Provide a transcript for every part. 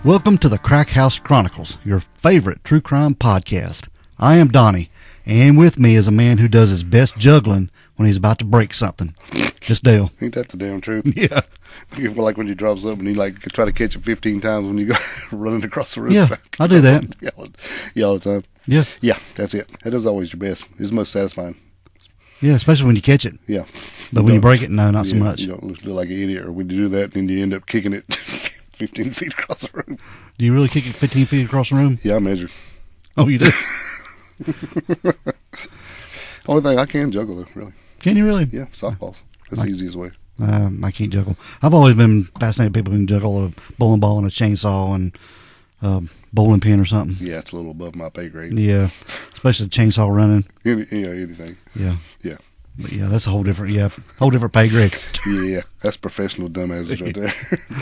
Welcome to the Crack House Chronicles, your favorite true crime podcast. I am Donnie, and with me is a man who does his best juggling when he's about to break something. Just Dale. Ain't that the damn truth? Yeah. You feel like when you drop something, you like try to catch it 15 times when you go running across the room. Yeah, I do that. Yeah, all the time. Yeah. Yeah, that's it. That is always your best. It's the most satisfying. Yeah, especially when you catch it. Yeah. But when you break it, no, not so much. You don't look like an idiot, or when you do that, then you end up kicking it 15 feet across the room. Do you really kick it 15 feet across the room? Yeah, I measured. Oh, you do? Only thing I can juggle, though, really. Can you really? Yeah, softballs. That's the easiest way. I can't juggle. I've always been fascinated with people who can juggle a bowling ball and a chainsaw and bowling pin or something. Yeah, it's a little above my pay grade. Yeah, especially the chainsaw running. Anything. Yeah. Yeah. But yeah, that's a whole different pay grade. Yeah, that's professional dumbasses right there.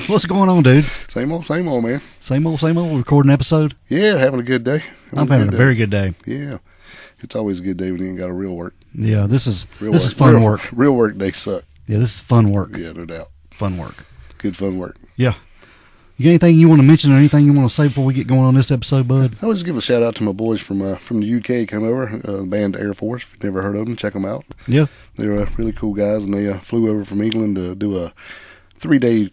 What's going on, dude? Same old, man. Same old. Recording episode? Yeah, having a good day. I'm having a very good day. Yeah. It's always a good day when you ain't got a real work. Yeah, this is fun work. Real work days suck. Yeah, this is fun work. Yeah, no doubt. Fun work. Good fun work. Yeah. You got anything you want to mention or anything you want to say before we get going on this episode, bud? I always give a shout out to my boys from the UK come over, the band Air Force. If you've never heard of them, check them out. Yeah. They're really cool guys, and they flew over from England to do a 3-day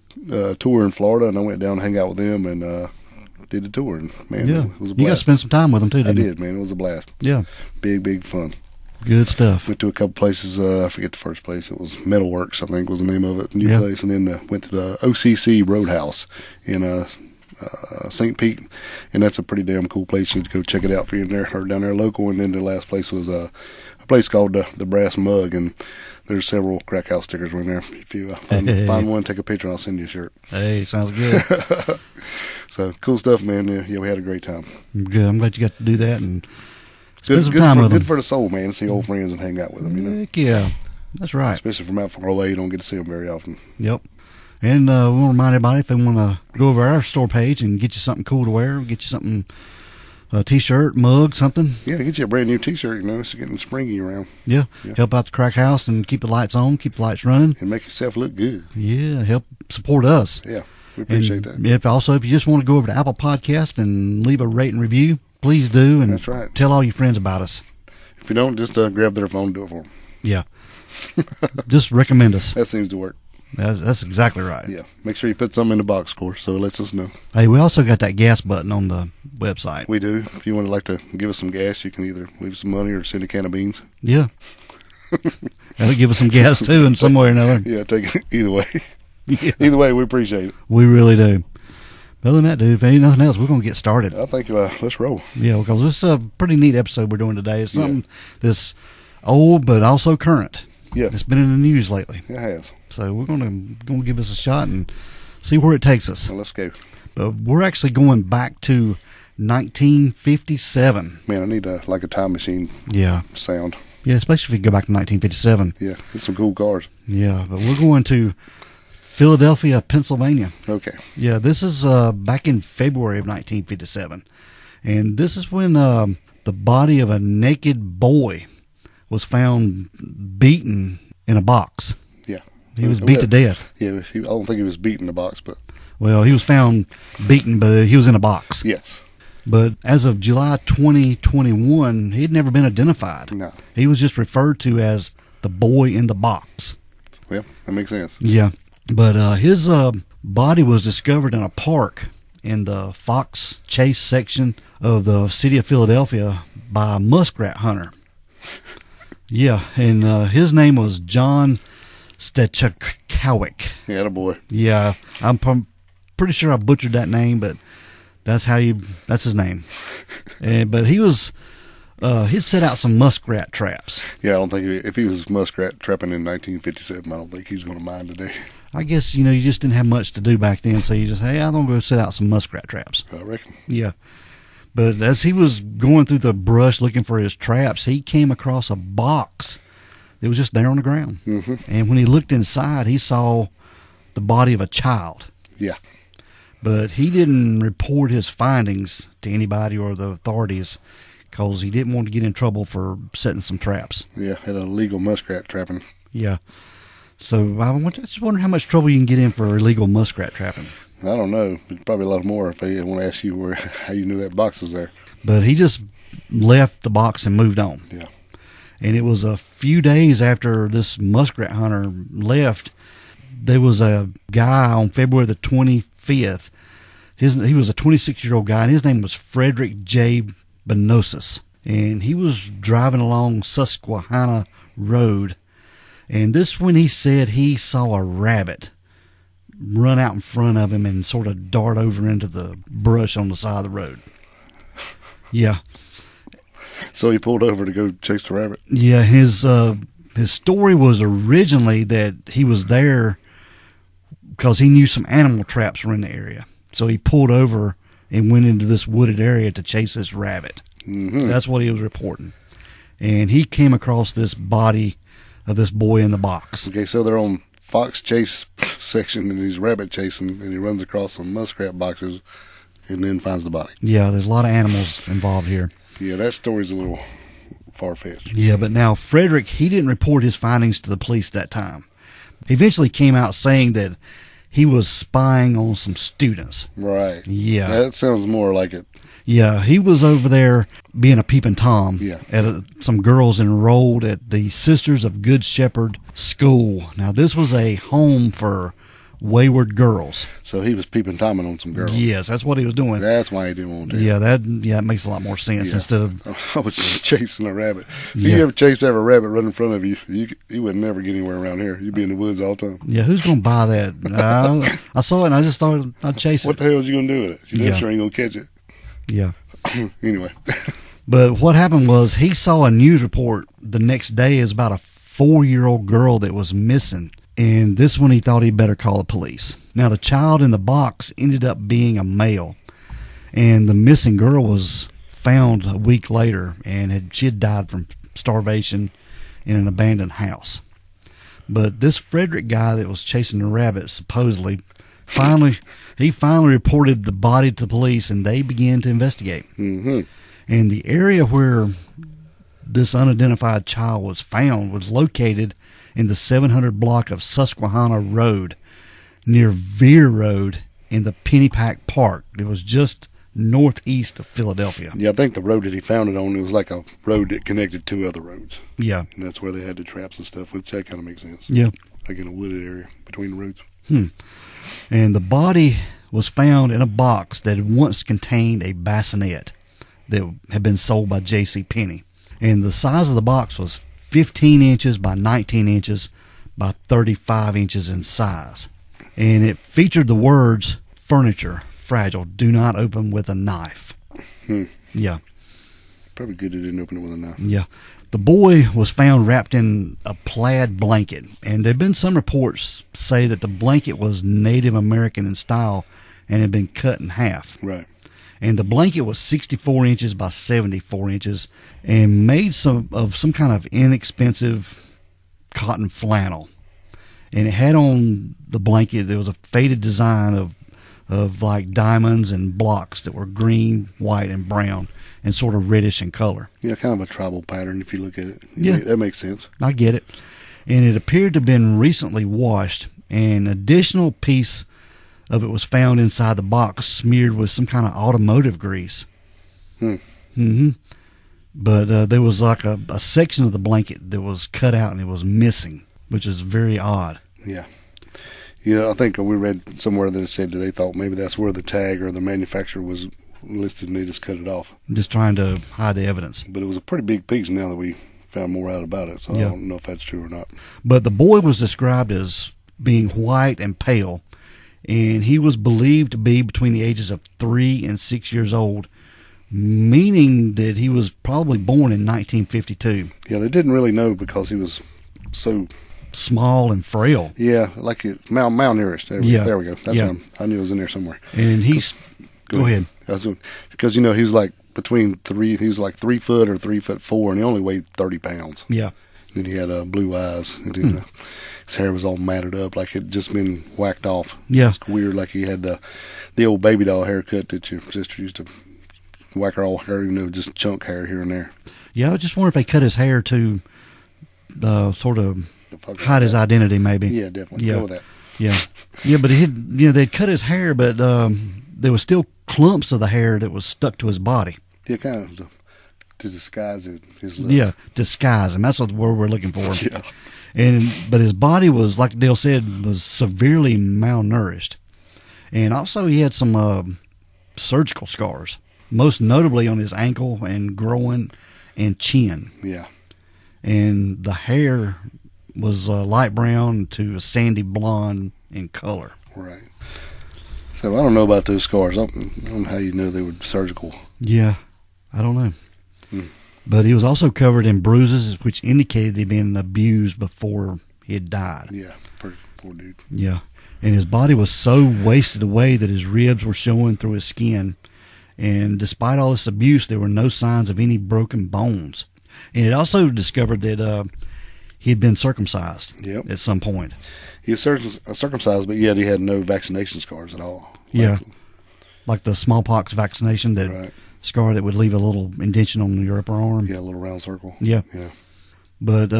tour in Florida, and I went down and hung out with them and did the tour. And man, yeah. It was a blast. You got to spend some time with them too, didn't you? I did, man. It was a blast. Yeah. Big fun. Good stuff. Went to a couple places. I forget the first place. It was Metalworks, I think was the name of it. New place. And then went to the OCC Roadhouse in St. Pete. And that's a pretty damn cool place. You should go check it out if you're in there or down there local. And then the last place was a place called the Brass Mug. And there's several Crack House stickers in there. If you find one, take a picture and I'll send you a shirt. Hey, sounds good. So cool stuff, man. Yeah, we had a great time. Good. I'm glad you got to do that and spend some time with them. Good for the soul, man, to see old friends and hang out with them, you know? Heck yeah. That's right. Especially from out far away, you don't get to see them very often. Yep. And we want to remind everybody, if they want to go over our store page and get you something cool to wear, get you something, a T-shirt, mug, something. Yeah, get you a brand new T-shirt, you know, it's getting springy around. Yeah. Help out the Crack House and keep the lights on, keep the lights running. And make yourself look good. Yeah, help support us. Yeah, we appreciate that. If you just want to go over to Apple Podcast and leave a rate and review, please do. And that's right. Tell all your friends about us. If you don't, just grab their phone and do it for them. Yeah. Just recommend us. That seems to work. That's exactly right. Yeah. Make sure you put something in the box, of course, so it lets us know. Hey, we also got that gas button on the website. We do. If you want to give us some gas, you can either leave us some money or send a can of beans. Yeah. That'll give us some gas, too, in some way or another. Yeah, take it either way. Yeah. Either way, we appreciate it. We really do. Other than that, dude, if ain't nothing else, we're going to get started. I think let's roll. Yeah, because this is a pretty neat episode we're doing today. It's something that's old but also current. Yeah. It's been in the news lately. It has. So we're going to give us a shot and see where it takes us. Well, let's go. But we're actually going back to 1957. Man, I need a time machine sound. Yeah, especially if you go back to 1957. Yeah, get some cool cars. Yeah, but we're going to Philadelphia, Pennsylvania. Okay. Yeah, this is back in February of 1957. And this is when the body of a naked boy was found beaten in a box. Yeah. He was beat to death. Yeah, I don't think he was beaten in a box, but... Well, he was found beaten, but he was in a box. Yes. But as of July 2021, he had never been identified. No. He was just referred to as the boy in the box. Well, that makes sense. Yeah. But his body was discovered in a park in the Fox Chase section of the city of Philadelphia by a muskrat hunter. Yeah, and his name was John Stechkowick. Yeah, that boy. Yeah, I'm pretty sure I butchered that name, but that's his name. But he'd set out some muskrat traps. Yeah, I don't think if he was muskrat trapping in 1957, I don't think he's going to mind today. I guess, you just didn't have much to do back then, so you just, hey, I'm going to go set out some muskrat traps. I reckon. Yeah. But as he was going through the brush looking for his traps, he came across a box that was just there on the ground. Mm-hmm. And when he looked inside, he saw the body of a child. Yeah. But he didn't report his findings to anybody or the authorities because he didn't want to get in trouble for setting some traps. Yeah, had illegal muskrat trapping. Yeah. So I just wonder how much trouble you can get in for illegal muskrat trapping. I don't know. There's probably a lot more if they want to ask you how you knew that box was there. But he just left the box and moved on. Yeah. And it was a few days after this muskrat hunter left, there was a guy on February the 25th. He was a 26-year-old guy, and his name was Frederick J. Benosis. And he was driving along Susquehanna Road. And this when he said he saw a rabbit run out in front of him and sort of dart over into the brush on the side of the road. Yeah. So he pulled over to go chase the rabbit? Yeah, his story was originally that he was there because he knew some animal traps were in the area. So he pulled over and went into this wooded area to chase this rabbit. Mm-hmm. That's what he was reporting. And he came across this body of this boy in the box. Okay, so they're on fox chase section, and he's rabbit chasing, and he runs across some muskrat boxes and then finds the body. Yeah, there's a lot of animals involved here. Yeah, that story's a little far-fetched. Yeah, but now Frederick, he didn't report his findings to the police that time. He eventually came out saying that he was spying on some students. Right. Yeah. That sounds more like it. Yeah, he was over there being a peeping Tom Yeah. at some girls enrolled at the Sisters of Good Shepherd School. Now, this was a home for wayward girls. So he was peeping Toming on some girls. Yes, that's what he was doing. That's why he didn't want to. Yeah, that makes a lot more sense. Yeah. Instead of I was chasing a rabbit. If Yeah. you ever chased ever rabbit right in front of you, you would never get anywhere around here. You'd be in the woods all the time. yeah, who's gonna buy that? I saw it and I just thought I'd chase it. What the hell is you gonna do with it? You damn Yeah. sure ain't gonna catch it. Yeah. Anyway. But what happened was he saw a news report the next day is about a 4-year-old girl that was missing. And this one he thought he'd better call the police. Now, the child in the box ended up being a male. And the missing girl was found a week later, and she had died from starvation in an abandoned house. But this Frederick guy that was chasing the rabbit supposedly finally reported the body to the police, and they began to investigate. Mm-hmm. And the area where this unidentified child was found was located in the 700 block of Susquehanna Road near Veer Road in the Pennypack Park. It was just northeast of Philadelphia. Yeah, I think the road that he found it on, it was like a road that connected two other roads. Yeah. And that's where they had the traps and stuff, which that kind of makes sense. Yeah. Like in a wooded area between the roads. And the body was found in a box that had once contained a bassinet that had been sold by JC Penney. And the size of the box was 15 inches by 19 inches by 35 inches in size. And it featured the words, "Furniture, fragile, do not open with a knife." Yeah. Probably good it didn't open it with a knife. Yeah. The boy was found wrapped in a plaid blanket, and there have been some reports say that the blanket was Native American in style and had been cut in half. Right. And the blanket was 64 inches by 74 inches and made of some kind of inexpensive cotton flannel. And it had on the blanket, there was a faded design of like diamonds and blocks that were green, white, and brown and sort of reddish in color. Yeah, kind of a tribal pattern if you look at it. Yeah. That makes sense. I get it. And it appeared to have been recently washed. An additional piece of it was found inside the box, smeared with some kind of automotive grease. But there was like a section of the blanket that was cut out and it was missing, which is very odd. Yeah. Yeah, I think we read somewhere that it said that they thought maybe that's where the tag or the manufacturer was listed and they just cut it off. Just trying to hide the evidence. But it was a pretty big piece now that we found more out about it, so Yeah. I don't know if that's true or not. But the boy was described as being white and pale, and he was believed to be between the ages of 3 and 6 years old, meaning that he was probably born in 1952. Yeah, they didn't really know because he was so... Small and frail. Yeah, like it, malnourished. There we go. That's Yeah. one. I knew it was in there somewhere. And he's... Go ahead. Because, he was like between he was like 3 foot or 3'4", and he only weighed 30 pounds. Yeah. And he had blue eyes. And then, his hair was all matted up like it had just been whacked off. Yeah. It's weird, like he had the old baby doll haircut that your sister used to whack her all hair, just chunk hair here and there. Yeah, I just wonder if they cut his hair to sort of hide his identity, maybe. Yeah, definitely. Yeah. Go with that. Yeah. Yeah, but they'd cut his hair, but there was still clumps of the hair that was stuck to his body. Yeah, kind of to disguise his lips. Yeah, disguise him. That's what the word we're looking for. Yeah. But his body was, like Dale said, was severely malnourished. And also he had some surgical scars, most notably on his ankle and groin and chin. Yeah. And the hair was light brown to a sandy blonde in color. Right. So I don't know about those scars. I don't know how you know they were surgical. Yeah, I don't know. But he was also covered in bruises, which indicated he'd been abused before he had died. Yeah, poor dude. Yeah. And his body was so wasted away that his ribs were showing through his skin. And despite all this abuse, there were no signs of any broken bones. And it also discovered that he had been circumcised at some point. He was circumcised, but yet he had no vaccination scars at all. Like the smallpox vaccination, that scar that would leave a little indentation on your upper arm. Yeah, a little round circle. Yeah. But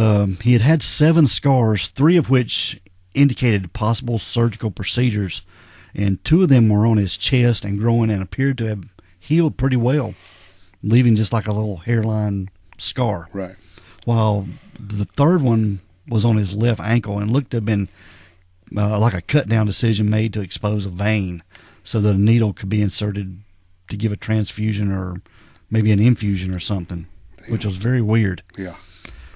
he had 7 scars, 3 of which indicated possible surgical procedures, and 2 of them were on his chest and groin and appeared to have healed pretty well, leaving just like a little hairline scar. Right. While the 3rd one was on his left ankle and looked to have been like a cut-down decision made to expose a vein so that a needle could be inserted to give a transfusion or maybe an infusion or something, which was very weird. Yeah.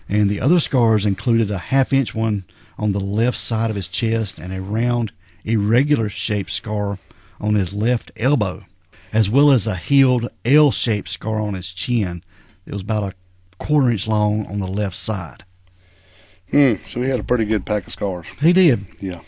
And the other scars included a 1/2-inch one on the left side of his chest and a round, irregular-shaped scar on his left elbow, as well as a healed L-shaped scar on his chin. It was about a 1/4 inch long on the left side. So he had a pretty good pack of scars. He did. Yeah.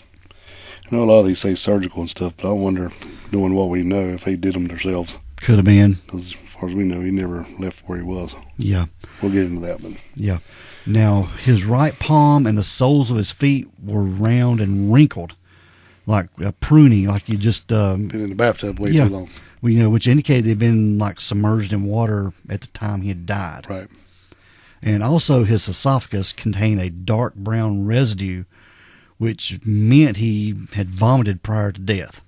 I know a lot of these say surgical and stuff, but I wonder, knowing what we know, if they did them themselves. Could have been. Because as far as we know, he never left where he was. Yeah. We'll get into that, but... Yeah. Now, his right palm and the soles of his feet were round and wrinkled, like pruning, like you just... been in the bathtub way too long. Which indicated they'd been like submerged in water at the time he had died. Right. And also his esophagus contained a dark brown residue, which meant he had vomited prior to death.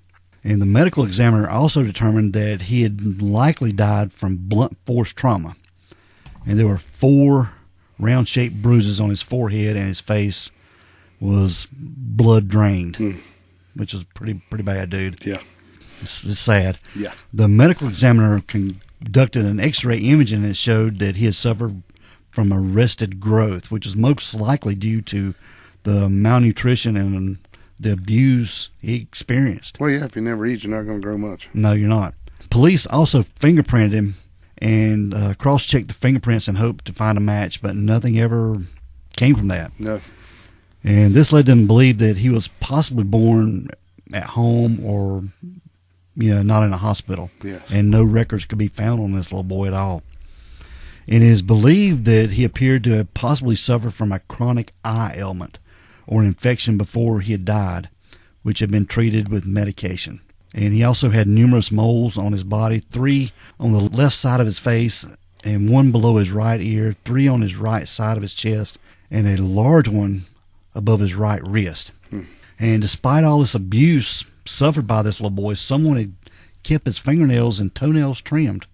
And the medical examiner also determined that he had likely died from blunt force trauma. And there were 4 round-shaped bruises on his forehead, and his face was blood drained, which was pretty bad, dude. Yeah. It's sad. Yeah. The medical examiner conducted an X-ray imaging that showed that he had suffered from arrested growth, which is most likely due to the malnutrition and the abuse he experienced. Well, yeah, if you never eat, you're not going to grow much. No, you're not. Police also fingerprinted him and cross-checked the fingerprints in hope to find a match, but nothing ever came from that. No. And this led them to believe that he was possibly born at home or, not in a hospital. Yes. And no records could be found on this little boy at all. And it is believed that he appeared to have possibly suffered from a chronic eye ailment or an infection before he had died, which had been treated with medication. And he also had numerous moles on his body, 3 on the left side of his face and 1 below his right ear, 3 on his right side of his chest, and a large one above his right wrist. And despite all this abuse suffered by this little boy, someone had kept his fingernails and toenails trimmed,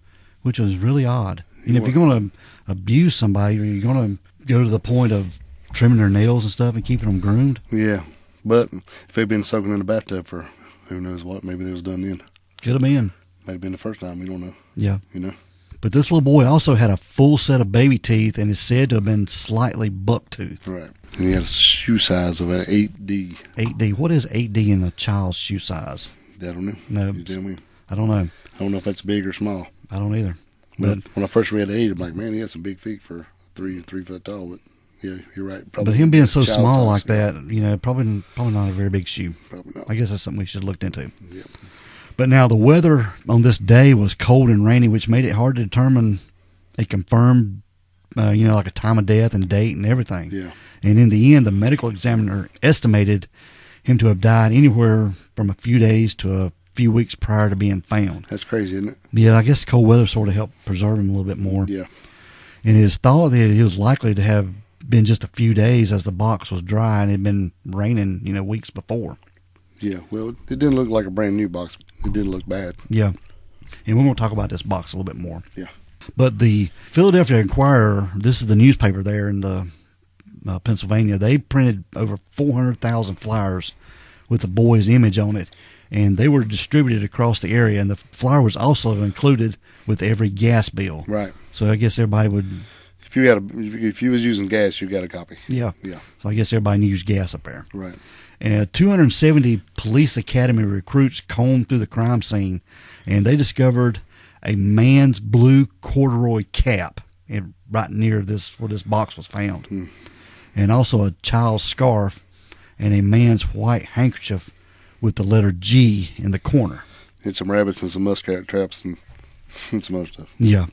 which was really odd. If you're going to abuse somebody, you're going to go to the point of trimming their nails and stuff and keeping them groomed. Yeah, but if they'd been soaking in the bathtub for who knows what, maybe they was done then. Could have been. Might have been the first time, we don't know. Yeah. But this little boy also had a full set of baby teeth and is said to have been slightly buck-toothed. Right. And he had a shoe size of an 8D. 8D. What is 8D in a child's shoe size? I don't know. No. You tell me. I don't know. I don't know if that's big or small. I don't either. But when I first read 8, I'm like, man, he had some big feet for 3 foot tall. But yeah, you're right. But him being so small like that, probably not a very big shoe. Probably not. I guess that's something we should have looked into. Yep. But now the weather on this day was cold and rainy, which made it hard to determine a confirmed, like a time of death and date and everything. Yeah. And in the end, the medical examiner estimated him to have died anywhere from a few days to a few weeks prior to being found. That's crazy, isn't it? Yeah, I guess the cold weather sort of helped preserve him a little bit more. Yeah. And it is thought that he was likely to have been just a few days as the box was dry and it had been raining, weeks before. Yeah, well, it didn't look like a brand new box. It didn't look bad. Yeah. And we're going to talk about this box a little bit more. Yeah. But the Philadelphia Inquirer, this is the newspaper there in the Pennsylvania, they printed over 400,000 flyers with the boy's image on it, and they were distributed across the area, and the flyer was also included with every gas bill. Right. So I guess everybody would... If you was using gas, you got a copy. Yeah. Yeah. So I guess everybody used gas up there. Right. 270 police academy recruits combed through the crime scene, and they discovered a man's blue corduroy cap right near where this box was found, and also a child's scarf and a man's white handkerchief with the letter G in the corner. And some rabbits and some muskrat traps and some other stuff. Yeah.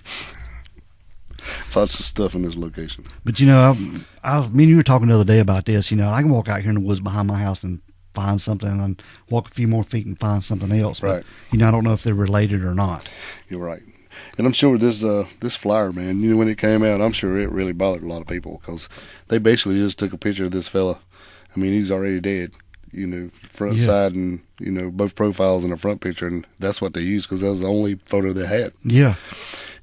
Lots of stuff in this location. But, me and you were talking the other day about this. I can walk out here in the woods behind my house and find something, and walk a few more feet and find something else. Right. But, I don't know if they're related or not. You're right. And I'm sure this flyer, man, when it came out, I'm sure it really bothered a lot of people because they basically just took a picture of this fella. I mean, he's already dead, front, side, and, both profiles and a front picture, and that's what they used because that was the only photo they had. Yeah.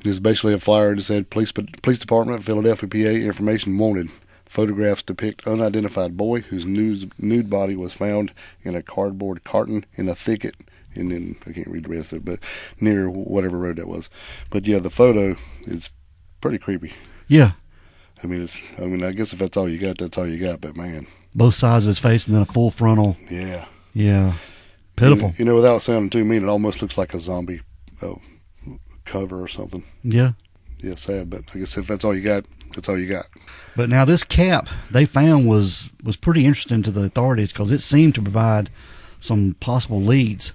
It was basically a flyer that said, Police Department, Philadelphia, PA, information wanted. Photographs depict unidentified boy whose nude body was found in a cardboard carton in a thicket. And then, I can't read the rest of it, but near whatever road that was. But yeah, the photo is pretty creepy. Yeah. I mean, I guess if that's all you got, that's all you got, but man. Both sides of his face and then a full frontal. Yeah. Yeah. Pitiful. Without sounding too mean, it almost looks like a zombie cover or something. Yeah. Yeah, sad, but I guess if that's all you got, that's all you got. But now this cap they found was pretty interesting to the authorities because it seemed to provide some possible leads.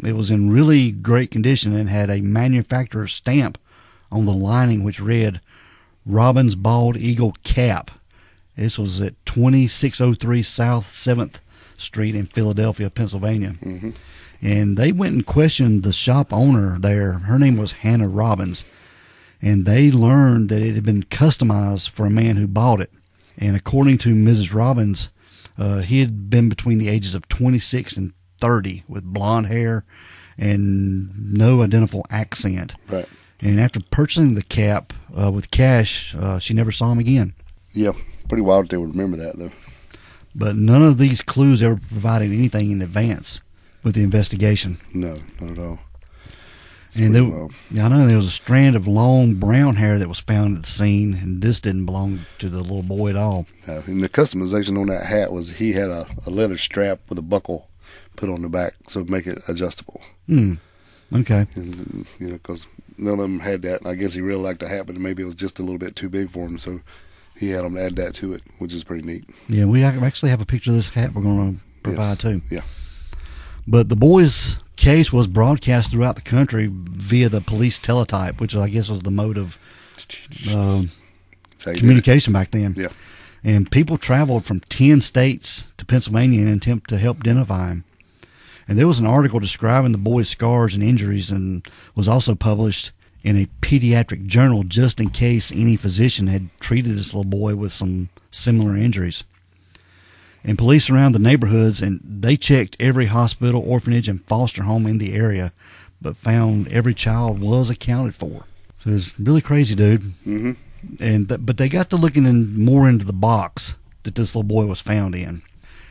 It was in really great condition and had a manufacturer's stamp on the lining which read Robin's Bald Eagle Cap. This was at 2603 South 7th Street in Philadelphia, Pennsylvania. Mm-hmm. And they went and questioned the shop owner there. Her name was Hannah Robbins. And they learned that it had been customized for a man who bought it. And according to Mrs. Robbins, he had been between the ages of 26 and 30 with blonde hair and no identifiable accent. Right. And after purchasing the cap with cash, she never saw him again. Yeah, pretty wild they would remember that, though. But none of these clues ever provided anything in advance with the investigation. No, not at all. And I know there was a strand of long brown hair that was found at the scene, and this didn't belong to the little boy at all. And the customization on that hat was he had a leather strap with a buckle put on the back so to make it adjustable. Okay. And, because none of them had that. And I guess he really liked the hat, but maybe it was just a little bit too big for him, so he had them to add that to it, which is pretty neat. Yeah, we actually have a picture of this hat we're going to provide too. Yeah. But the boy's case was broadcast throughout the country via the police teletype, which I guess was the mode of communication back then. Yeah. And people traveled from 10 states to Pennsylvania in an attempt to help identify him. And there was an article describing the boy's scars and injuries and was also published in a pediatric journal just in case any physician had treated this little boy with some similar injuries. And police around the neighborhoods, and they checked every hospital, orphanage, and foster home in the area, but found every child was accounted for. So it's really crazy, dude. Mm-hmm. But they got to looking more into the box that this little boy was found in.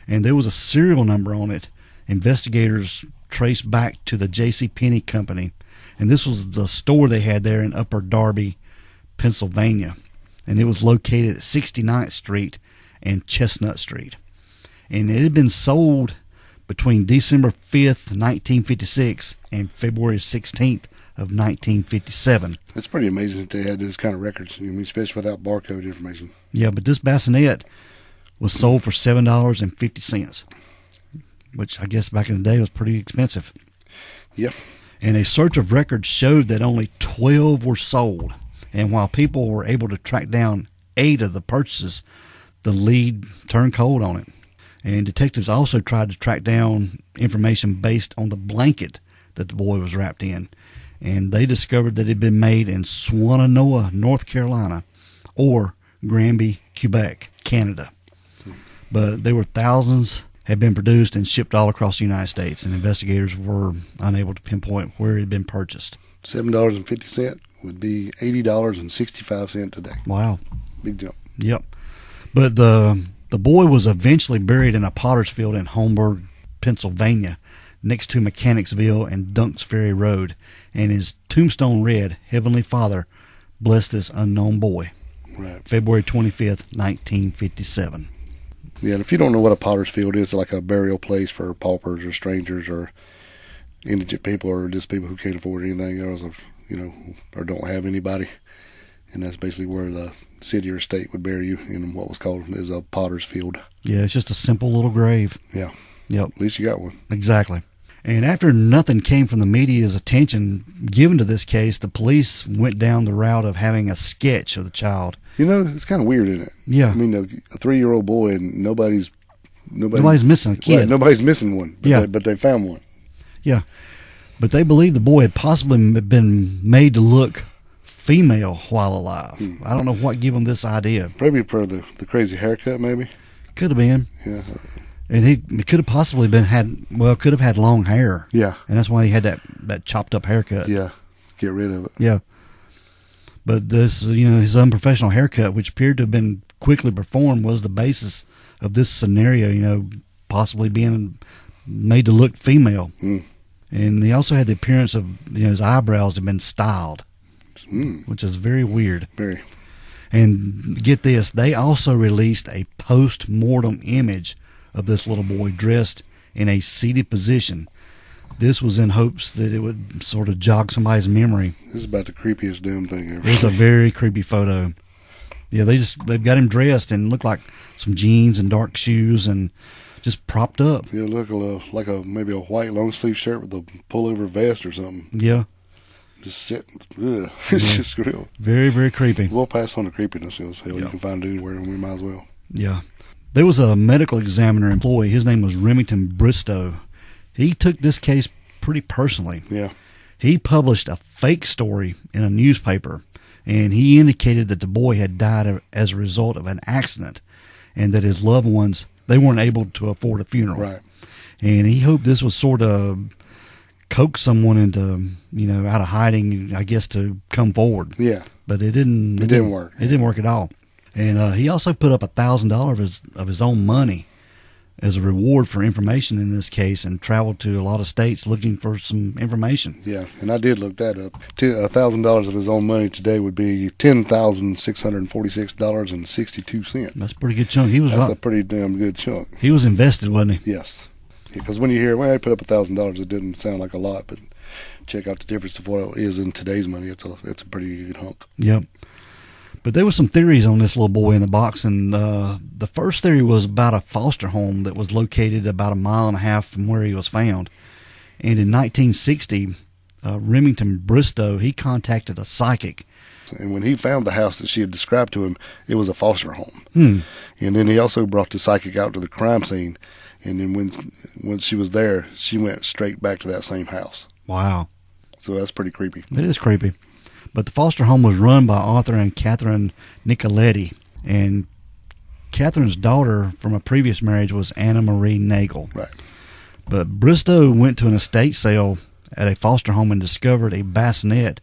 And there was a serial number on it. Investigators traced back to the JC Penney company. And this was the store they had there in Upper Darby, Pennsylvania. And it was located at 69th Street and Chestnut Street. And it had been sold between December 5th, 1956 and February 16th of 1957. It's pretty amazing that they had those kind of records, especially without barcode information. Yeah, but this bassinet was sold for $7.50, which I guess back in the day was pretty expensive. Yep. And a search of records showed that only 12 were sold. And while people were able to track down 8 of the purchases, the lead turned cold on it. And detectives also tried to track down information based on the blanket that the boy was wrapped in. And they discovered that it had been made in Swannanoa, North Carolina, or Granby, Quebec, Canada. But there were thousands had been produced and shipped all across the United States, and investigators were unable to pinpoint where it had been purchased. $7.50 would be $80.65 today. Wow. Big jump. Yep. But the boy was eventually buried in a potter's field in Holmberg, Pennsylvania, next to Mechanicsville and Dunk's Ferry Road, and his tombstone read, "Heavenly Father, bless this unknown boy." Right. February 25th, 1957. Yeah, and if you don't know what a potter's field is, it's like a burial place for paupers or strangers or indigent people or just people who can't afford anything else, or don't have anybody. And that's basically where the city or state would bury you in what was called as a potter's field. Yeah, it's just a simple little grave. Yeah. Yep. At least you got one. Exactly. And after nothing came from the media's attention given to this case, the police went down the route of having a sketch of the child. It's kind of weird, isn't it? Yeah. I mean, a 3-year-old boy and nobody's missing a kid. Right, nobody's missing one. But they found one. Yeah. But they believe the boy had possibly been made to look female while alive. I don't know what gave them this idea. Probably for the crazy haircut, maybe. Could have been. Yeah. And he could have possibly could have had long hair. Yeah. And that's why he had that chopped up haircut. Yeah. Get rid of it. Yeah. But this, his unprofessional haircut, which appeared to have been quickly performed, was the basis of this scenario, possibly being made to look female. And he also had the appearance of, his eyebrows had been styled, which is very weird. Very. And get this, they also released a post-mortem image of this little boy dressed in a seated position. This was in hopes that it would sort of jog somebody's memory. This is about the creepiest damn thing ever. It's a very creepy photo. Yeah, they've got him dressed and looked like some jeans and dark shoes and just propped up. Yeah, look like maybe a white long sleeve shirt with a pullover vest or something. Yeah. Just sitting. Ugh. It's just real. Very, very creepy. We'll pass on the creepiness. Hell, you can find it anywhere, and we might as well. Yeah. There was a medical examiner employee. His name was Remington Bristow. He took this case pretty personally. Yeah. He published a fake story in a newspaper, and he indicated that the boy had died as a result of an accident and that his loved ones, they weren't able to afford a funeral. Right. And he hoped this was sort of coax someone into, out of hiding, I guess, to come forward. Yeah. But it didn't work. It didn't work at all. And he also put up $1,000 of his own money as a reward for information in this case and traveled to a lot of states looking for some information. Yeah, and I did look that up. $1,000 of his own money today would be $10,646.62. That's a pretty good chunk. That's a pretty damn good chunk. He was invested, wasn't he? Yes. Because when you hear, I put up $1,000, it didn't sound like a lot, but check out the difference of what it is in today's money. It's a pretty good hunk. Yep. But there were some theories on this little boy in the box, and the first theory was about a foster home that was located about 1.5 miles from where he was found. And in 1960, Remington Bristow, he contacted a psychic. And when he found the house that she had described to him, it was a foster home. And then he also brought the psychic out to the crime scene. And then when she was there, she went straight back to that same house. Wow. So that's pretty creepy. It is creepy. But the foster home was run by Arthur and Catherine Nicoletti. And Catherine's daughter from a previous marriage was Anna Marie Nagel. Right. But Bristow went to an estate sale at a foster home and discovered a bassinet,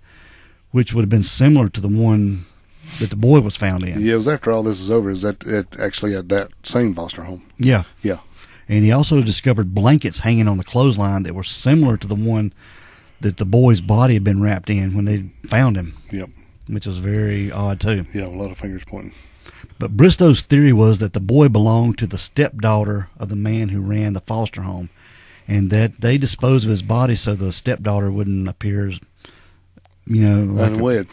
which would have been similar to the one that the boy was found in. Yeah, it was after all this is over. Is that actually at that same foster home? Yeah. Yeah. And he also discovered blankets hanging on the clothesline that were similar to the one that the boy's body had been wrapped in when they found him. Yep. Which was very odd, too. Yeah, a lot of fingers pointing. But Bristow's theory was that the boy belonged to the stepdaughter of the man who ran the foster home, and that they disposed of his body so the stepdaughter wouldn't appear as, unwed.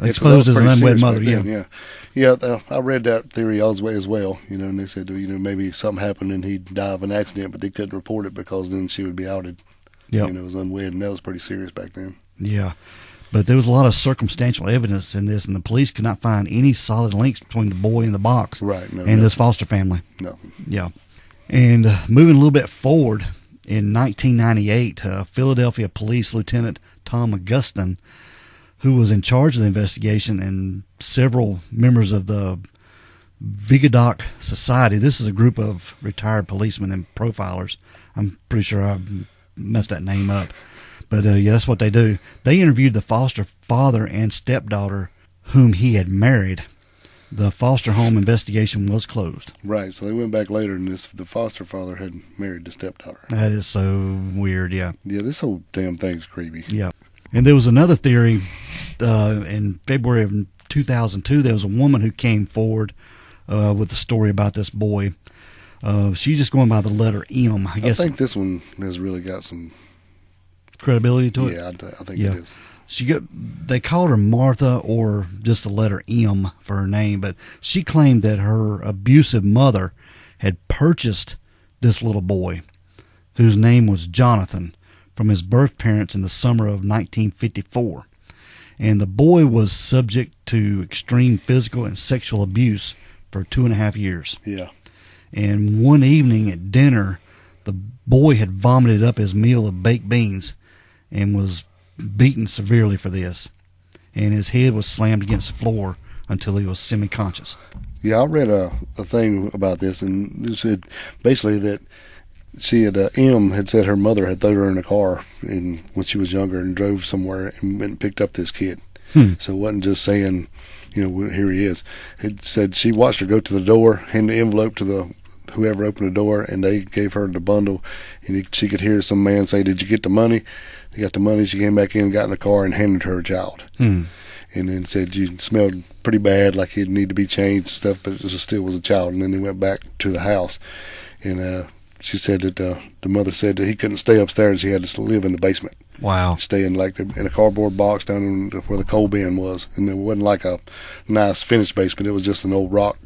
Exposed as an unwed mother. Yeah. I read that theory as well. And they said, maybe something happened and he'd die of an accident, but they couldn't report it because then she would be outed. Yeah, it was unwed, and that was pretty serious back then. Yeah, but there was a lot of circumstantial evidence in this, and the police could not find any solid links between the boy in the box and this foster family. Nothing. Yeah, and moving a little bit forward, in 1998, Philadelphia Police Lieutenant Tom Augustin, who was in charge of the investigation, and several members of the Vigadoc Society. This is a group of retired policemen and profilers. I'm pretty sure I messed that name up. But yeah, that's what they do. They interviewed the foster father and stepdaughter whom he had married. The foster home investigation was closed. Right, so they went back later, and the foster father had married the stepdaughter. That is so weird, yeah. Yeah, this whole damn thing's creepy. Yeah. And there was another theory in February of 2002. There was a woman who came forward with a story about this boy. She's just going by the letter M. I guess. I think this one has really got some credibility to it. Yeah, I think it is. They called her Martha, or just the letter M for her name, but she claimed that her abusive mother had purchased this little boy, whose name was Jonathan, from his birth parents in the summer of 1954. And the boy was subject to extreme physical and sexual abuse for 2.5 years. Yeah. And one evening at dinner, the boy had vomited up his meal of baked beans and was beaten severely for this. And his head was slammed against the floor until he was semi-conscious. Yeah, I read a thing about this, and it said basically that she had, M had said her mother had thrown her in a car when she was younger and drove somewhere and went and picked up this kid. So it wasn't just saying, here he is. It said she watched her go to the door, hand the envelope to whoever opened the door, and they gave her the bundle, and she could hear some man say, "Did you get the money?" They got the money. She came back in, got in the car, and handed her a child. And then said you smelled pretty bad, like you'd need to be changed and stuff, but it still was a child. And then they went back to the house, and she said that the mother said that he couldn't stay upstairs. He had to live in the basement. Wow. Stay in in a cardboard box down where the coal bin was. And it wasn't like a nice finished basement. It was just an old rock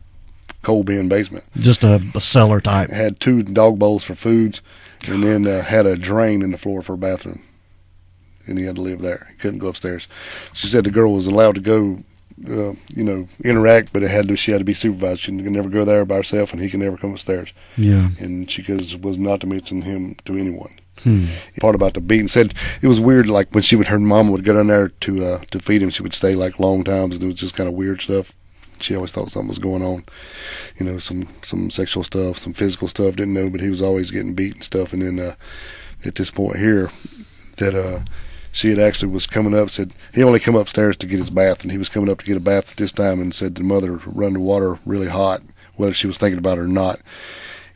coal bin basement. Just a cellar type. It had 2 dog bowls for foods, and then had a drain in the floor for a bathroom. And he had to live there. He couldn't go upstairs. She said the girl was allowed to go, interact, but she had to be supervised. She could never go there by herself, and he could never come upstairs. Yeah. And she was not to mention him to anyone. Part about the beating, said it was weird, like when her mama would go down there to feed him, she would stay like long times, and it was just kind of weird stuff. She always thought something was going on, some sexual stuff, some physical stuff, didn't know, but he was always getting beat and stuff. And then at this point here, that she had actually was coming up, said he only come upstairs to get his bath, and he was coming up to get a bath at this time, and said the mother run the water really hot, whether she was thinking about it or not,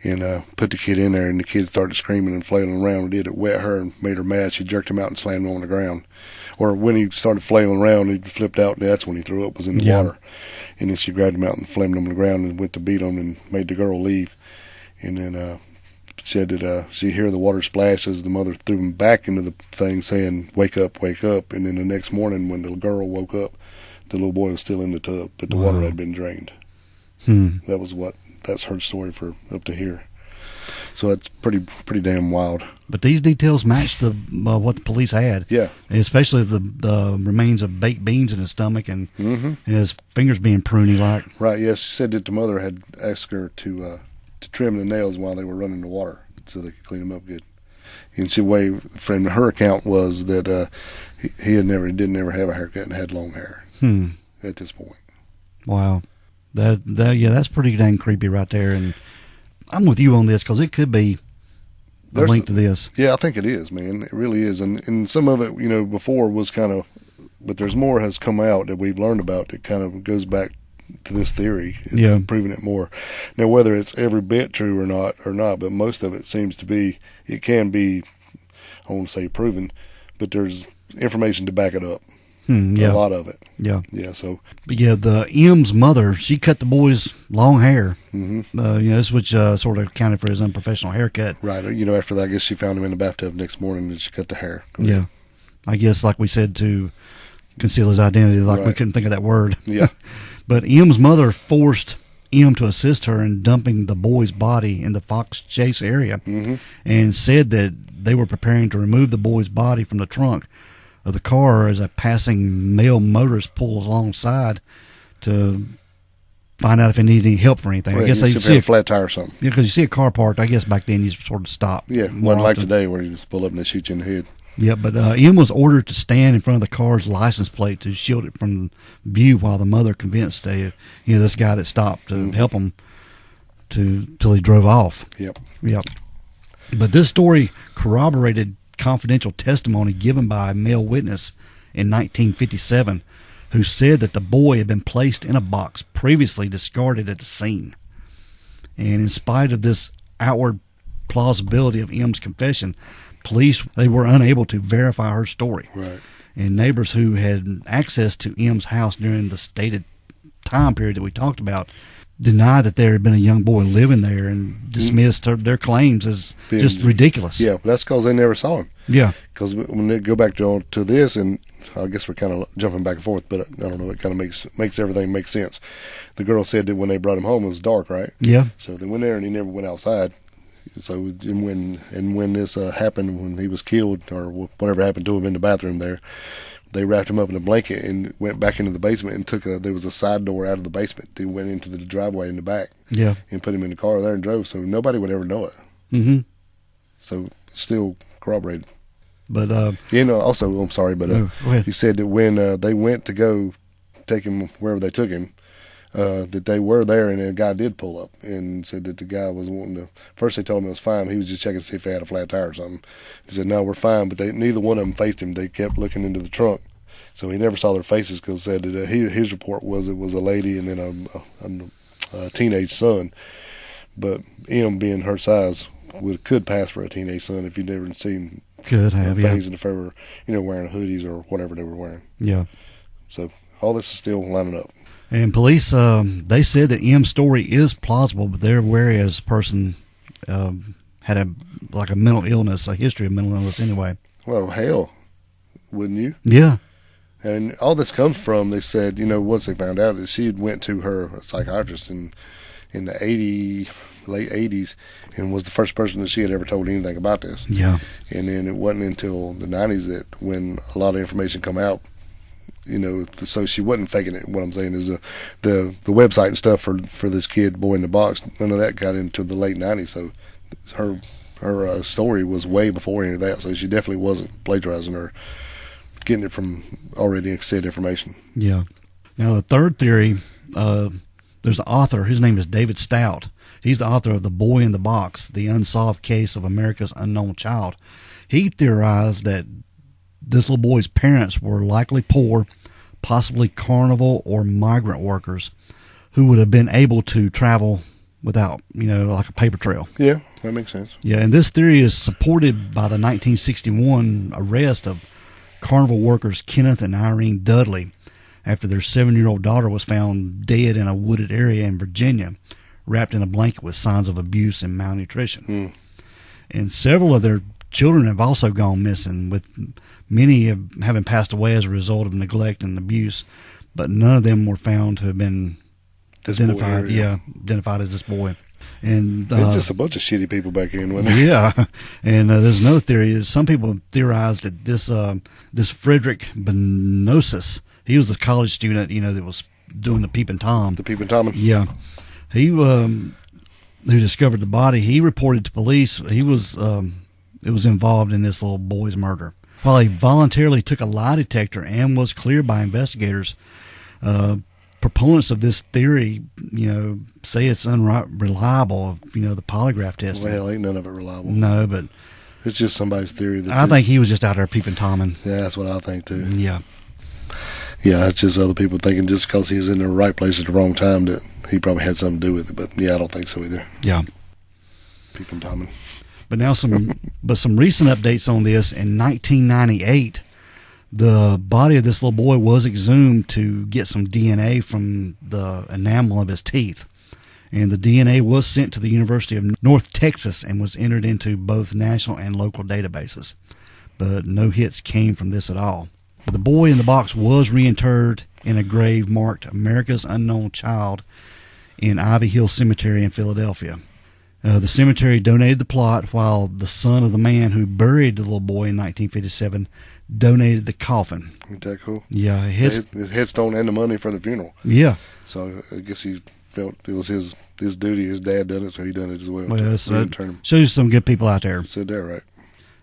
and put the kid in there, and the kid started screaming and flailing around, and it wet her and made her mad. She jerked him out and slammed him on the ground. Or when he started flailing around, he flipped out, and that's when he threw up, was in the water. And then she grabbed him out and slammed him on the ground and went to beat him and made the girl leave. And then said that she heard the water splash as the mother threw him back into the thing, saying, "Wake up, wake up." And then the next morning when the girl woke up, the little boy was still in the tub, but the water had been drained. That's her story for up to here. So that's pretty damn wild. But these details match what the police had. Yeah. Especially the remains of baked beans in his stomach and his fingers being pruny like. Right, yes. She said that the mother had asked her to trim the nails while they were running the water so they could clean them up good. And from her account was that he didn't ever have a haircut and had long hair at this point. Wow. That's pretty dang creepy right there. And I'm with you on this because it could be a link to this. Yeah, I think it is, man. It really is. And some of it, before was kind of, but there's more has come out that we've learned about that kind of goes back to this theory. Proving it more. Now, whether it's every bit true or not, but most of it seems to be, it can be, I won't say proven, but there's information to back it up. A lot of it. Yeah. So. But the M's mother, she cut the boy's long hair. Which sort of accounted for his unprofessional haircut. Right. After that, I guess she found him in the bathtub next morning and she cut the hair. Yeah. I guess, like we said, to conceal his identity, we couldn't think of that word. Yeah. But M's mother forced M to assist her in dumping the boy's body in the Fox Chase area, and said that they were preparing to remove the boy's body from the trunk of the car as a passing male motorist pulled alongside to find out if he needed any help for anything. Right, I guess they see a flat tire or something. Yeah, because you see a car parked. I guess back then you sort of stop. Yeah, wasn't like today where you just pull up and they shoot you in the head. Yeah, but M was ordered to stand in front of the car's license plate to shield it from view while the mother convinced this guy that stopped to help him till he drove off. Yep. But this story corroborated confidential testimony given by a male witness in 1957 who said that the boy had been placed in a box previously discarded at the scene. And in spite of this outward plausibility of M's confession, police, they were unable to verify her story. Right. And neighbors who had access to M's house during the stated time period that we talked about denied that there had been a young boy living there and dismissed their claims as just ridiculous. Yeah, that's because they never saw him. Yeah. Because when they go back to this, and I guess we're kind of jumping back and forth, but I don't know, it kind of makes everything make sense. The girl said that when they brought him home, it was dark, right? Yeah. So they went there and he never went outside. So when this happened, when he was killed or whatever happened to him in the bathroom there, they wrapped him up in a blanket and went back into the basement and there was a side door out of the basement. They went into the driveway in the back. Yeah. And put him in the car there and drove, so nobody would ever know it. Mm-hmm. So still corroborated. But also, I'm sorry, but go ahead. he said that when they went to go take him wherever they took him, that they were there and a guy did pull up and said that the guy was wanting to. First they told him it was fine. He was just checking to see if he had a flat tire or something. He said, "No, we're fine." But neither one of them faced him. They kept looking into the trunk, so he never saw their faces because said that his report was it was a lady and then a teenage son. But him being her size could pass for a teenage son if you'd never seen. Could have, yeah. And if they were, wearing hoodies or whatever they were wearing. Yeah. So all this is still lining up. And police, they said that M's story is plausible, but they're wary as a person had a mental illness, a history of mental illness anyway. Well, hell, wouldn't you? Yeah. And all this comes from, they said, once they found out that she had went to her psychiatrist in the late 80s and was the first person that she had ever told anything about this. Yeah. And then it wasn't until the 90s that when a lot of information come out, so she wasn't faking it. What I'm saying is the website and stuff for this kid, boy in the box, none of that got into the late 90s. So her story was way before any of that. So she definitely wasn't plagiarizing or getting it from already said information. Yeah. Now the third theory, there's the author. His name is David Stout. He's the author of The Boy in the Box, The Unsolved Case of America's Unknown Child. He theorized that this little boy's parents were likely poor, possibly carnival or migrant workers who would have been able to travel without, like a paper trail. Yeah, that makes sense. Yeah, and this theory is supported by the 1961 arrest of carnival workers Kenneth and Irene Dudley after their 7-year-old daughter was found dead in a wooded area in Virginia, wrapped in a blanket with signs of abuse and malnutrition. And several of their children have also gone missing, with many having passed away as a result of neglect and abuse, but none of them were found to have been identified. Identified as this boy. And there's just a bunch of shitty people back in, wasn't there? Yeah, and there's another theory. Some people theorized that this Frederick Benosis, he was the college student, that was doing the Peeping Tom. The Peeping Tom. Yeah, he who discovered the body. He reported to police he was involved in this little boy's murder. While he voluntarily took a lie detector and was cleared by investigators, proponents of this theory, say it's unreliable. The polygraph testing. Well, ain't none of it reliable. No, but it's just somebody's theory. I think he was just out there peeping Tomming. Yeah, that's what I think too. Yeah. Yeah, it's just other people thinking just because he's in the right place at the wrong time that he probably had something to do with it. But yeah, I don't think so either. Yeah. Peeping Tomming. But now some recent updates on this. In 1998, the body of this little boy was exhumed to get some DNA from the enamel of his teeth. And the DNA was sent to the University of North Texas and was entered into both national and local databases. But no hits came from this at all. The boy in the box was reinterred in a grave marked America's Unknown Child in Ivy Hill Cemetery in Philadelphia. The cemetery donated the plot, while the son of the man who buried the little boy in 1957 donated the coffin. Isn't that cool? Yeah. His headstone and the money for the funeral. Yeah. So I guess he felt it was his duty. His dad done it, so he done it as well. Well, so shows you some good people out there. Said that right.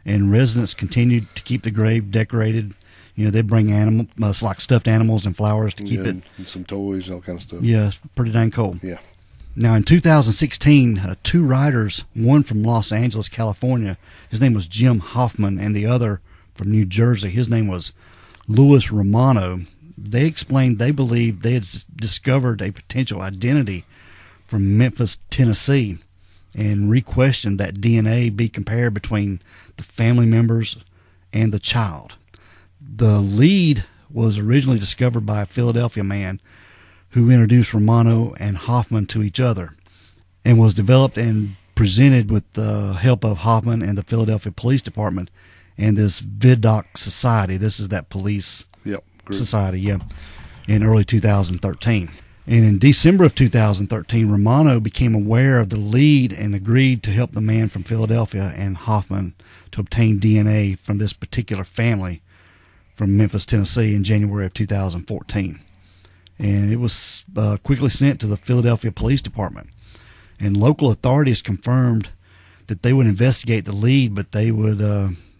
and residents continued to keep the grave decorated. You know, they'd bring like stuffed animals and flowers to keep it. And some toys, all kind of stuff. Yeah, it's pretty dang cool. Yeah. Now, in 2016, two writers, one from Los Angeles, California, his name was Jim Hoffman, and the other from New Jersey, his name was Louis Romano. They explained they believed they had discovered a potential identity from Memphis, Tennessee, and requestioned that DNA be compared between the family members and the child. The lead was originally discovered by a Philadelphia man who introduced Romano and Hoffman to each other, and was developed and presented with the help of Hoffman and the Philadelphia Police Department and this Vidocq Society. This is that police society, in early 2013. And in December of 2013, Romano became aware of the lead and agreed to help the man from Philadelphia and Hoffman to obtain DNA from this particular family from Memphis, Tennessee in January of 2014. And it was quickly sent to the Philadelphia Police Department. And local authorities confirmed that they would investigate the lead, but they would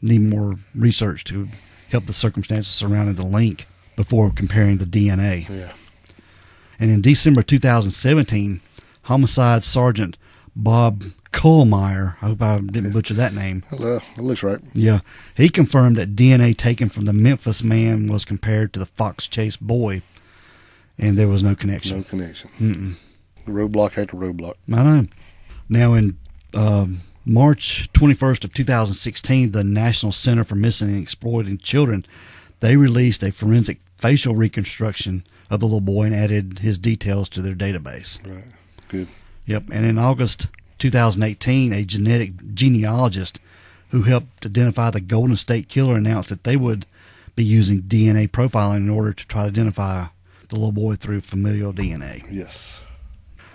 need more research to help the circumstances surrounding the link before comparing the DNA. Yeah. And in December 2017, Homicide Sergeant Bob Kohlmeyer, I hope I didn't butcher that name. That looks right. Yeah. He confirmed that DNA taken from the Memphis man was compared to the Fox Chase boy, and there was no connection. No connection. Mm-mm. Roadblock after roadblock. I know. Now, in March 21st of 2016, the National Center for Missing and Exploited Children, they released a forensic facial reconstruction of the little boy and added his details to their database. Right. Good. Yep. And in August 2018, a genetic genealogist who helped identify the Golden State Killer announced that they would be using DNA profiling in order to try to identify the little boy through familial DNA. Yes.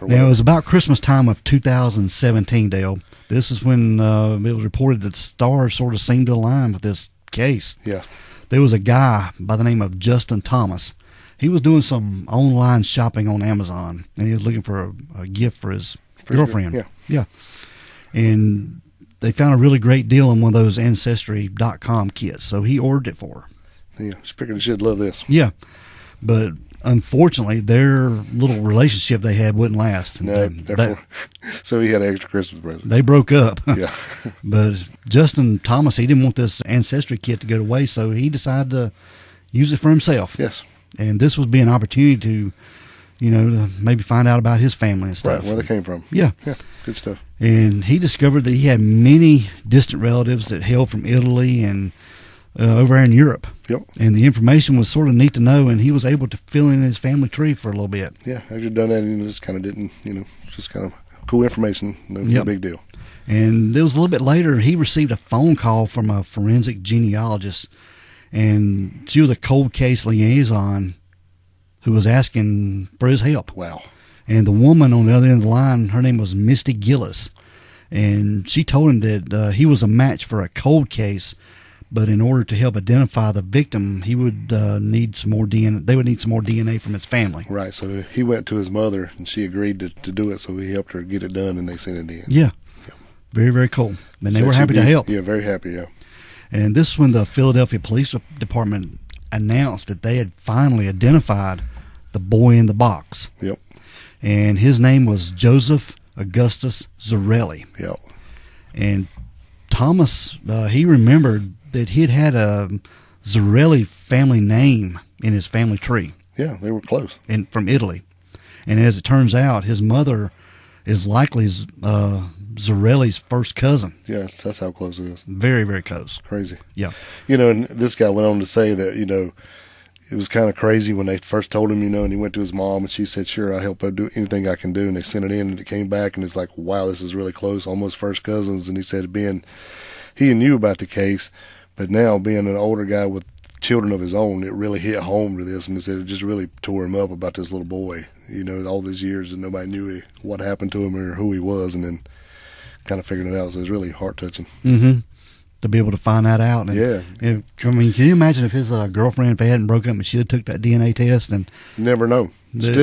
Now, it was about Christmas time of 2017, Dale. This is when it was reported that stars sort of seemed to align with this case. Yeah. There was a guy by the name of Justin Thomas. He was doing some online shopping on Amazon, and he was looking for a gift for his girlfriend. Yeah. Yeah. And they found a really great deal on one of those Ancestry.com kits, so he ordered it for her. Yeah. Speaking of shit, love this. Yeah. But unfortunately, their little relationship they had wouldn't last. No, so he had an extra Christmas present. They broke up. Yeah. But Justin Thomas, he didn't want this Ancestry kit to go to waste, so he decided to use it for himself. Yes. And this would be an opportunity to, to maybe find out about his family and stuff. Right, where they came from. Yeah. Yeah, good stuff. And he discovered that he had many distant relatives that hailed from Italy and over there in Europe. Yep. And the information was sort of neat to know, and he was able to fill in his family tree for a little bit. Yeah, after you've done that, you just kind of didn't, just kind of cool information. No big deal. And there was a little bit later, he received a phone call from a forensic genealogist, and she was a cold case liaison who was asking for his help. Wow. And the woman on the other end of the line, her name was Misty Gillis, and she told him that he was a match for a cold case, but in order to help identify the victim, he would need some more DNA. They would need some more DNA from his family. Right. So he went to his mother, and she agreed to do it. So he helped her get it done, and they sent it in. Yeah. Very, very cool. And they were happy to help. Yeah, very happy. Yeah. And this is when the Philadelphia Police Department announced that they had finally identified the boy in the box. Yep. And his name was Joseph Augustus Zarelli. Yep. And Thomas, he remembered that he'd had a Zarelli family name in his family tree. Yeah, they were close. And from Italy. And as it turns out, his mother is likely Zarelli's first cousin. Yeah, that's how close it is. Very, very close. Crazy. Yeah. And this guy went on to say that, it was kind of crazy when they first told him, and he went to his mom, and she said, sure, I'll help her do anything I can do. And they sent it in, and it came back, and it's like, wow, this is really close, almost first cousins. And he said, he knew about the case, but now being an older guy with children of his own, it really hit home to this. And he said it just really tore him up about this little boy, all these years, and nobody knew what happened to him or who he was, and then kind of figuring it out. So it was really heart-touching. Mm-hmm. To be able to find that out. And, yeah. Can you imagine if his girlfriend, if they hadn't broke up and she had took that DNA test? And you never know.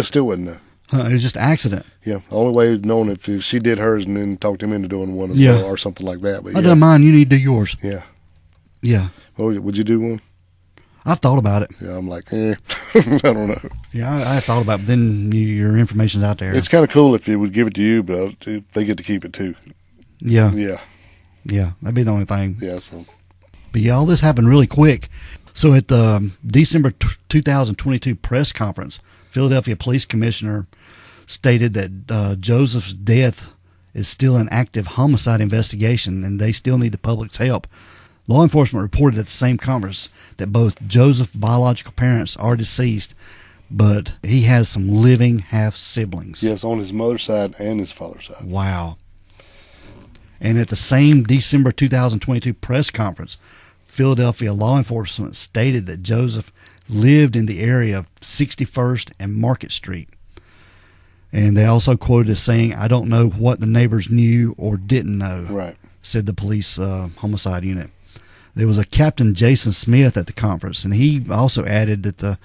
Still wouldn't know. It was just an accident. Yeah. The only way of knowing if she did hers and then talked him into doing one as well or something like that. But I don't mind. You need to do yours. Yeah. Yeah. Oh, would you do one? I've thought about it. Yeah, I'm like, I don't know. Yeah, I thought about it, but then your information's out there. It's kind of cool if they would give it to you, but they get to keep it too. Yeah. Yeah. Yeah, that'd be the only thing. Yeah, so. But yeah, all this happened really quick. So at the December 2022 press conference, Philadelphia Police Commissioner stated that Joseph's death is still an active homicide investigation and they still need the public's help. Law enforcement reported at the same conference that both Joseph's biological parents are deceased, but he has some living half-siblings. Yes, on his mother's side and his father's side. Wow. And at the same December 2022 press conference, Philadelphia law enforcement stated that Joseph lived in the area of 61st and Market Street. And they also quoted as saying, "I don't know what the neighbors knew or didn't know," right, said the police homicide unit. There was a Captain Jason Smith at the conference, and he also added that the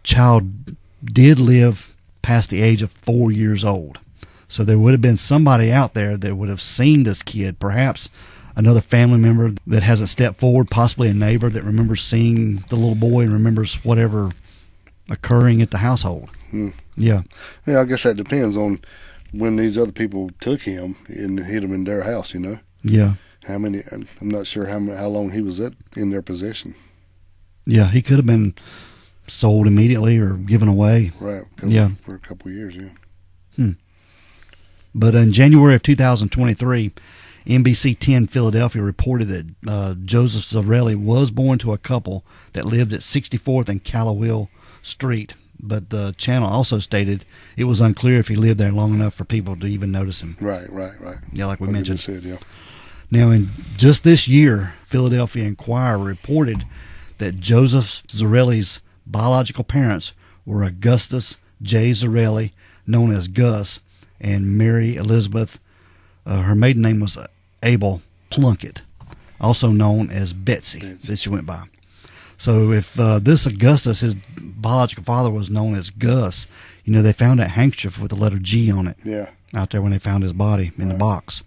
child did live past the age of 4 years old. So there would have been somebody out there that would have seen this kid, perhaps another family member that hasn't stepped forward, possibly a neighbor that remembers seeing the little boy and remembers whatever occurring at the household. Yeah. Yeah, I guess that depends on when these other people took him and hid him in their house, you know? Yeah. How many, I'm not sure how long he was in their possession. Yeah, he could have been sold immediately or given away. Right. Yeah. For a couple of years, yeah. But in January of 2023, NBC 10 Philadelphia reported that Joseph Zarelli was born to a couple that lived at 64th and Callawhill Street. But the channel also stated it was unclear if he lived there long enough for people to even notice him. Right. Yeah, like we mentioned. Said, yeah. Now, in just this year, Philadelphia Inquirer reported that Joseph Zarelli's biological parents were Augustus J. Zarelli, known as Gus, and Mary Elizabeth, her maiden name was Abel Plunkett, also known as Betsy, that she went by. So if this Augustus, his biological father, was known as Gus, you know, they found that handkerchief with the letter G on it. Yeah. Out there when they found his body in the box.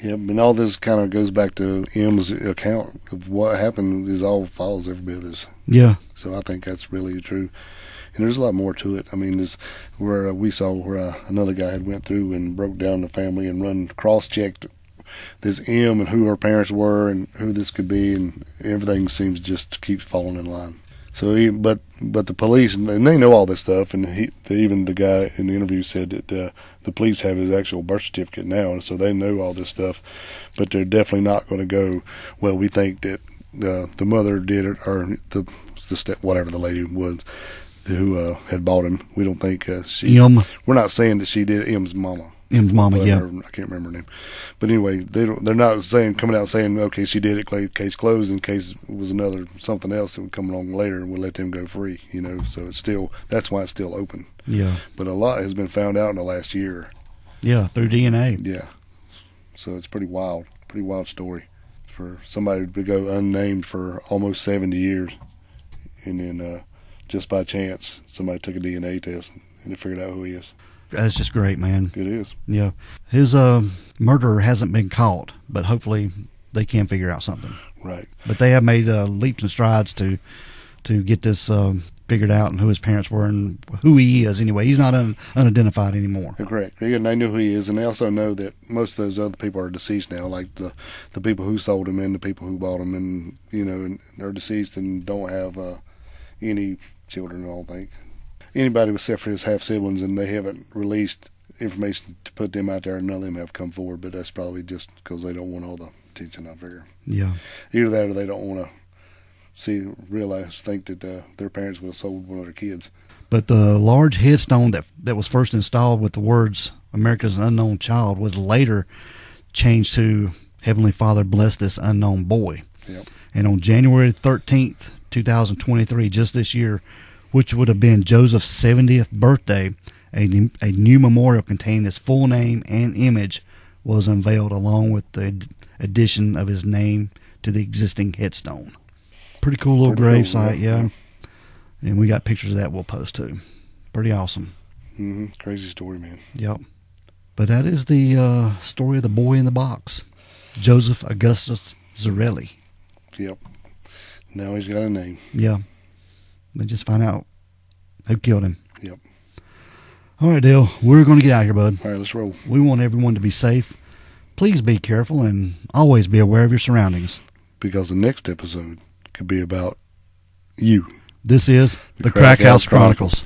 Yeah, and all this kind of goes back to M's account of what happened. Is all follows every bit of this. Yeah. So I think that's really true. And there's a lot more to it. I mean, this where we saw where another guy had went through and broke down the family and cross-checked this M and who her parents were and who this could be, and everything seems just to keep falling in line. So, but the police, and they know all this stuff, and even the guy in the interview said that the police have his actual birth certificate now, and so they know all this stuff, but they're definitely not going to go, well, we think that the mother did it, or the whatever the lady was who had bought him. We don't think she. M. We're not saying that she did it. M's mama. M's mama, yeah. I can't remember her name, but anyway, they're not coming out saying, okay, she did it, case closed. In case it was something else that would come along later, and we'll let them go free. You know, so that's why it's still open. Yeah. But a lot has been found out in the last year. Yeah, through DNA. Yeah. So it's pretty wild story for somebody to go unnamed for almost 70 years, and then just by chance somebody took a DNA test and they figured out who he is. That's just great, man. It is. Yeah. His murderer hasn't been caught, but hopefully they can figure out something. Right. But they have made leaps and strides to get this figured out and who his parents were and who he is anyway. He's not unidentified anymore. Correct. They know who he is, and they also know that most of those other people are deceased now, like the people who sold him and the people who bought him, and, you know, and they're deceased and don't have any children, I don't think. Anybody except for his half-siblings, and they haven't released information to put them out there, and none of them have come forward, but that's probably just because they don't want all the attention, I figure. Yeah. Either that or they don't want to think that their parents would have sold one of their kids. But the large headstone that was first installed with the words "America's Unknown Child" was later changed to "Heavenly Father, bless this unknown boy." Yep. And on January 13th, 2023, just this year, which would have been Joseph's 70th birthday, a new memorial containing his full name and image was unveiled, along with the addition of his name to the existing headstone. Pretty cool little grave site, yeah. And we got pictures of that we'll post too. Pretty awesome. Mm-hmm. Crazy story, man. Yep. But that is the story of the boy in the box, Joseph Augustus Zarelli. Yep. Now he's got a name. Yeah. They just find out who killed him. Yep. All right, Dale. We're going to get out of here, bud. All right, let's roll. We want everyone to be safe. Please be careful and always be aware of your surroundings. Because the next episode could be about you. This is the Crack House Chronicles.